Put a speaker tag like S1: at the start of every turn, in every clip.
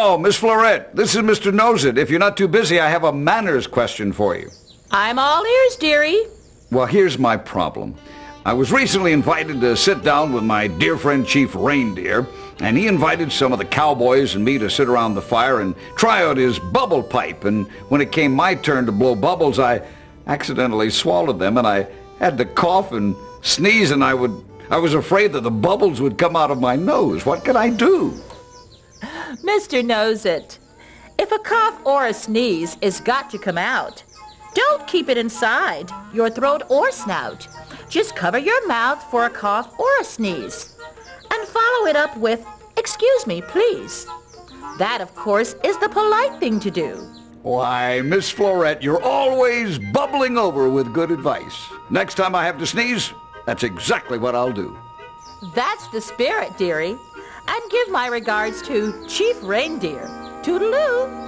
S1: Oh, Miss Florette, this is Mr. Nosit. If you're not too busy, I have a manners question for you.
S2: I'm all ears, dearie.
S1: Well, here's my problem. I was recently invited to sit down with my dear friend Chief Reindeer, and he invited some of the cowboys and me to sit around the fire and try out his bubble pipe. And when it came my turn to blow bubbles, I accidentally swallowed them, and I had to cough and sneeze, and I was afraid that the bubbles would come out of my nose. What could I do?
S2: Mr. Nosit, if a cough or a sneeze is got to come out, don't keep it inside your throat or snout. Just cover your mouth for a cough or a sneeze, and follow it up with, "Excuse me, please." That, of course, is the polite thing to do.
S1: Why, Miss Florette, you're always bubbling over with good advice. Next time I have to sneeze, that's exactly what I'll do.
S2: That's the spirit, dearie. And give my regards to Chief Reindeer. Toodaloo.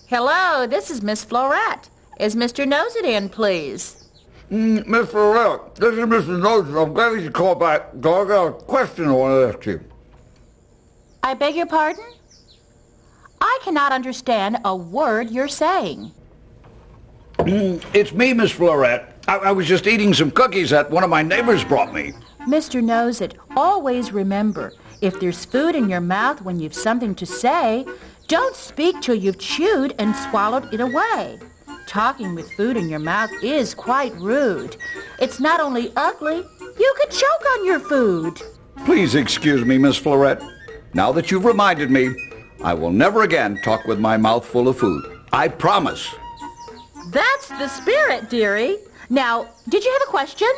S2: Hello, this is Miss Florette. Is Mr. Nosit in, please?
S1: Miss Florette, this is Mr. Nosit. I'm glad you called back. I got a question I want to ask you.
S2: I beg your pardon? I cannot understand a word you're saying.
S1: It's me, Miss Florette. I was just eating some cookies that one of my neighbors brought me.
S2: Mr. Nosit, always remember, if there's food in your mouth when you've something to say, don't speak till you've chewed and swallowed it away. Talking with food in your mouth is quite rude. It's not only ugly, you could choke on your food.
S1: Please excuse me, Miss Florette. Now that you've reminded me, I will never again talk with my mouth full of food. I promise.
S2: That's the spirit, dearie. Now, did you have a question?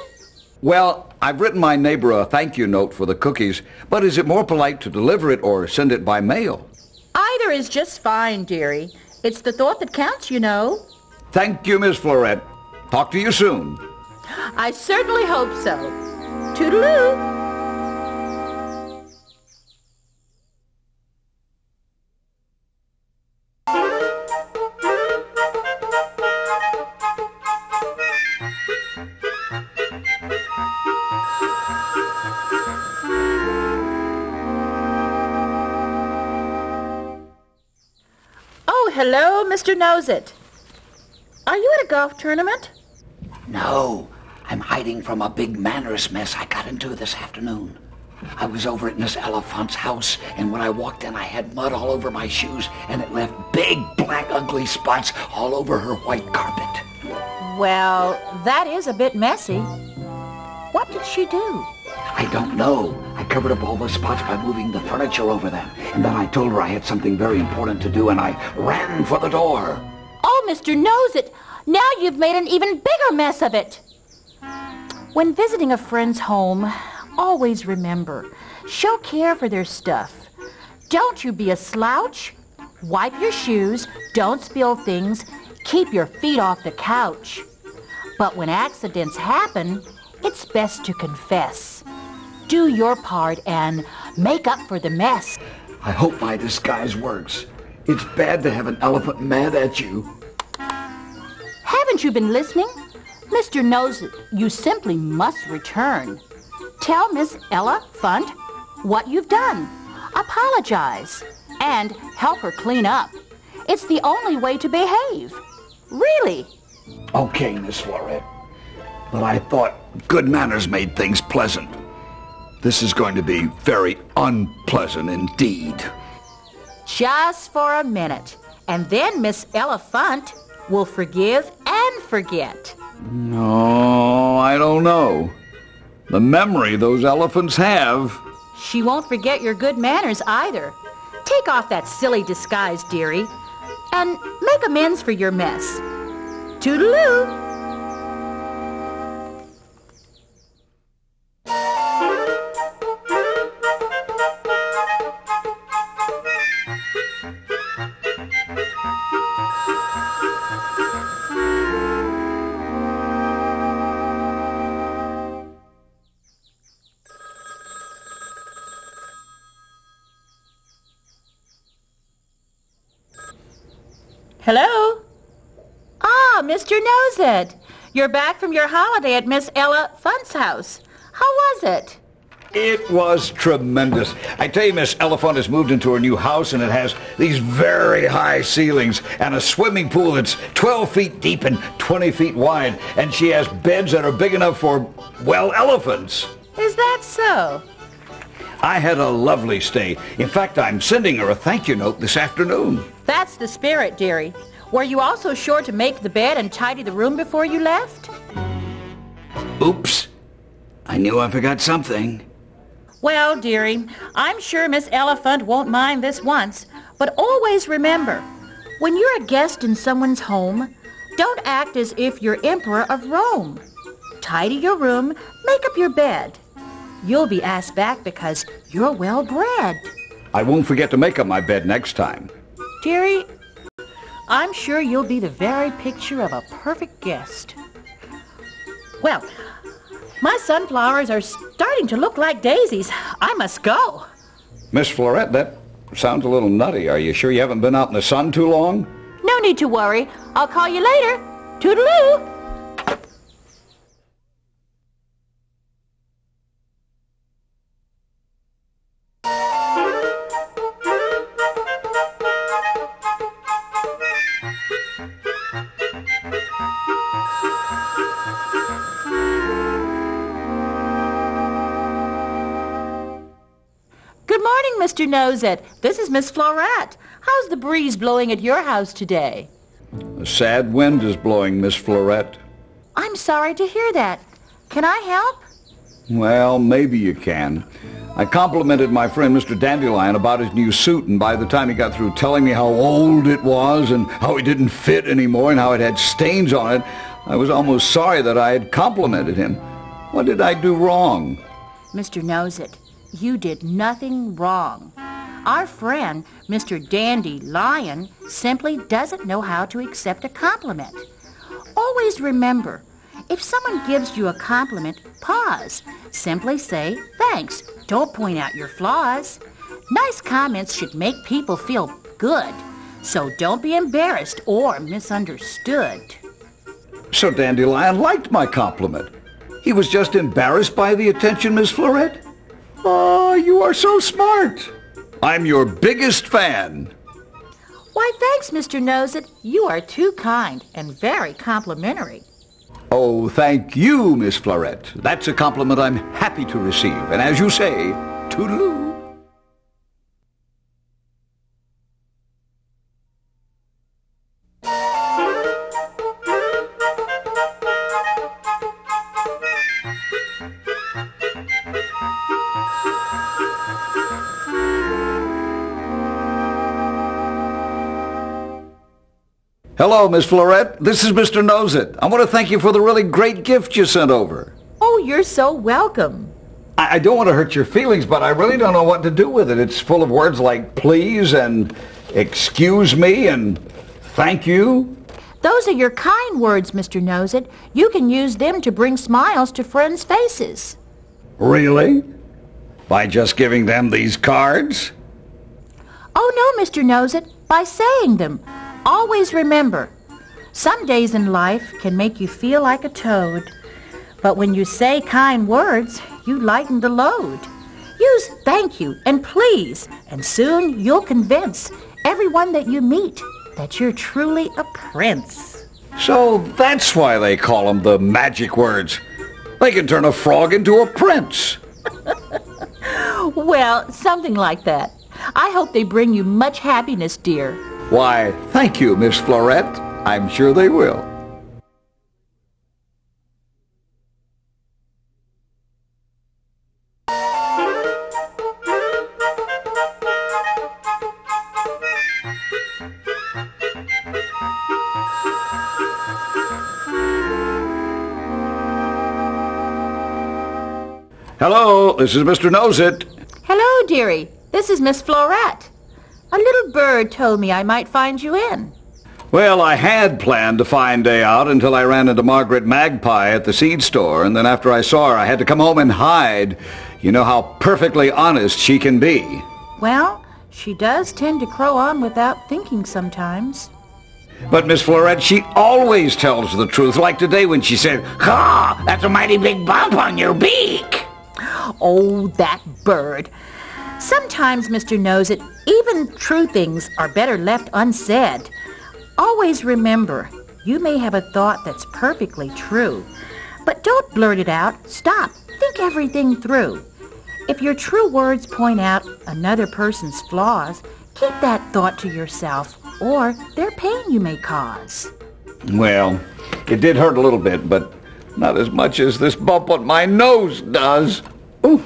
S1: Well, I've written my neighbor a thank you note for the cookies, but is it more polite to deliver it or send it by mail?
S2: Either is just fine, dearie. It's the thought that counts, you know.
S1: Thank you, Miss Florette. Talk to you soon.
S2: I certainly hope so. Toodaloo. Oh, hello, Mr. Nosit. Are you at a golf tournament?
S3: No, I'm hiding from a big manners mess I got into this afternoon. I was over at Miss Elephant's house, and when I walked in, I had mud all over my shoes, and it left big, black, ugly spots all over her white carpet.
S2: Well, that is a bit messy. What did she do?
S3: I don't know. I covered up all the spots by moving the furniture over them, and then I told her I had something very important to do, and I ran for the door.
S2: Oh, Mr. Nosit, now you've made an even bigger mess of it. When visiting a friend's home, always remember, show care for their stuff. Don't you be a slouch. Wipe your shoes, don't spill things, keep your feet off the couch. But when accidents happen, it's best to confess. Do your part and make up for the mess.
S3: I hope my disguise works. It's bad to have an elephant mad at you.
S2: Haven't you been listening? Mr. Nosit, you simply must return. Tell Miss Ella Funt what you've done. Apologize and help her clean up. It's the only way to behave. Really.
S1: Okay, Miss Florette. But I thought good manners made things pleasant. This is going to be very unpleasant indeed.
S2: Just for a minute. And then Miss Ella Funt will forgive and forget.
S1: No, I don't know. The memory those elephants have.
S2: She won't forget your good manners either. Take off that silly disguise, dearie, and make amends for your mess. Toodaloo! Hello? Ah, Mr. Knows-It. You're back from your holiday at Miss Ella Funt's house. How was it?
S1: It was tremendous. I tell you, Miss Elephant has moved into her new house, and it has these very high ceilings and a swimming pool that's 12 feet deep and 20 feet wide. And she has beds that are big enough for, well, elephants.
S2: Is that so?
S1: I had a lovely stay. In fact, I'm sending her a thank you note this afternoon.
S2: That's the spirit, dearie. Were you also sure to make the bed and tidy the room before you left?
S1: Oops. I knew I forgot something.
S2: Well, dearie, I'm sure Miss Elephant won't mind this once, but always remember, when you're a guest in someone's home, don't act as if you're Emperor of Rome. Tidy your room, make up your bed. You'll be asked back because you're well-bred.
S1: I won't forget to make up my bed next time.
S2: Dearie, I'm sure you'll be the very picture of a perfect guest. Well, my sunflowers are starting to look like daisies. I must go.
S1: Miss Florette, that sounds a little nutty. Are you sure you haven't been out in the sun too long?
S2: No need to worry. I'll call you later. Toodaloo. Good morning, Mr. Knows-It. This is Miss Florette. How's the breeze blowing at your house today?
S1: A sad wind is blowing, Miss Florette.
S2: I'm sorry to hear that. Can I help?
S1: Well, maybe you can. I complimented my friend Mr. Dandelion about his new suit, and by the time he got through telling me how old it was and how it didn't fit anymore and how it had stains on it, I was almost sorry that I had complimented him. What did I do wrong?
S2: Mr. Knows-It, you did nothing wrong. Our friend, Mr. Dandelion, simply doesn't know how to accept a compliment. Always remember, if someone gives you a compliment, pause. Simply say thanks. Don't point out your flaws. Nice comments should make people feel good, so don't be embarrassed or misunderstood.
S1: So Dandelion liked my compliment. He was just embarrassed by the attention, Miss Florette? Oh, you are so smart. I'm your biggest fan.
S2: Why, thanks, Mr. Knows-It. You are too kind and very complimentary.
S1: Oh, thank you, Miss Florette. That's a compliment I'm happy to receive. And as you say, toodaloo. Hello, Miss Florette. This is Mr. Knows-It. I want to thank you for the really great gift you sent over.
S2: Oh, you're so welcome.
S1: I don't want to hurt your feelings, but I really don't know what to do with it. It's full of words like please and excuse me and thank you.
S2: Those are your kind words, Mr. Knows-It. You can use them to bring smiles to friends' faces.
S1: Really? By just giving them these cards?
S2: Oh, no, Mr. Knows-It. By saying them. Always remember, some days in life can make you feel like a toad. But when you say kind words, you lighten the load. Use thank you and please, and soon you'll convince everyone that you meet that you're truly a prince.
S1: So that's why they call them the magic words. They can turn a frog into a prince.
S2: Well, something like that. I hope they bring you much happiness, dear.
S1: Why, thank you, Miss Florette. I'm sure they will. Hello, this is Mr. Knows-It.
S2: Hello, dearie. This is Miss Florette. A little bird told me I might find you in.
S1: Well, I had planned a fine day out until I ran into Margaret Magpie at the seed store, and then after I saw her, I had to come home and hide. You know how perfectly honest she can be.
S2: Well, she does tend to crow on without thinking sometimes.
S1: But Miss Florette, she always tells the truth, like today when she said, "Ha! That's a mighty big bump on your beak."
S2: Oh, that bird. Sometimes, Mr. Knows-It, even true things are better left unsaid. Always remember, you may have a thought that's perfectly true, but don't blurt it out. Stop. Think everything through. If your true words point out another person's flaws, keep that thought to yourself, or their pain you may cause.
S1: Well, it did hurt a little bit, but not as much as this bump on my nose does. Ooh.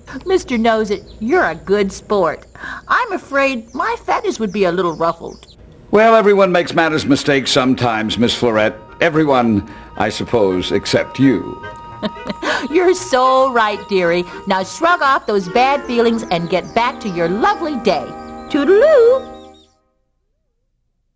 S2: Mr. Knows-It, you're a good sport. I'm afraid my feathers would be a little ruffled.
S1: Well, everyone makes matters mistakes sometimes, Miss Florette. Everyone, I suppose, except you.
S2: You're so right, dearie. Now shrug off those bad feelings and get back to your lovely day. Toodaloo!